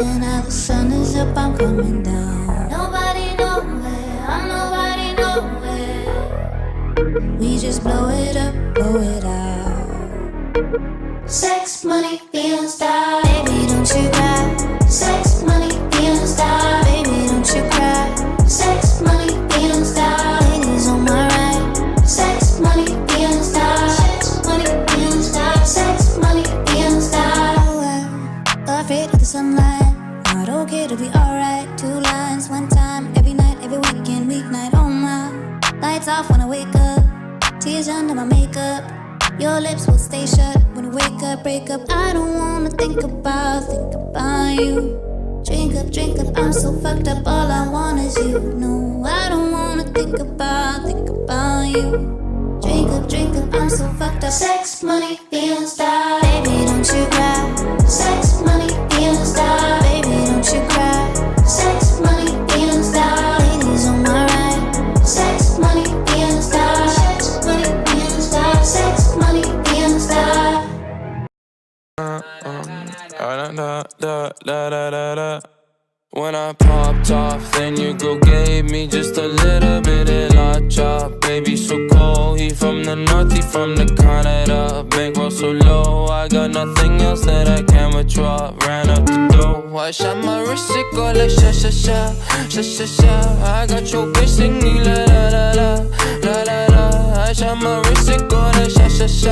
And now the sun is up, I'm coming down. Nobody nowhere, I'm nobody nowhere. We just blow it up, blow it out. Sex, money, feelings, style. Baby, don't you cry. Sex, money, feelings, style. Baby, don't you cry. Sex, money, feelings, style. Ladies on my right. Sex, money, feelings, style. Sex, money, feelings, style. Sex, money, feelings, style. Afraid of the sunlight. Not okay to be alright. 2 lines, 1 time, every night, every weekend, weeknight. Oh my, lights off when I wake up. Tears under my makeup. Your lips will stay shut when you wake up, break up. I don't wanna think about you. Drink up, I'm so fucked up. All I want is you. No, I don't wanna think about you. Drink up, I'm so fucked up. Sex, money, feelings, style. Baby, don't you cry. Sex, money, feelings, style. Baby, don't you cry. Sex, money, feelings, style. Ladies on my right. Sex, money, feelings, style. Sex, money, feelings, style. Sex, money, feelings, style. When I popped off, then your girl gave me just a little bit of la chop. Baby, so cold, he from the north, he from the Canada. Bankroll so low, I got nothing else that I can withdraw. Ran up the dough, I shot my wrist, it go like sha sha sha, sha sha sha. I got your bitch singing la la la la, la la la. I shot my wrist, it go like sha sha sha.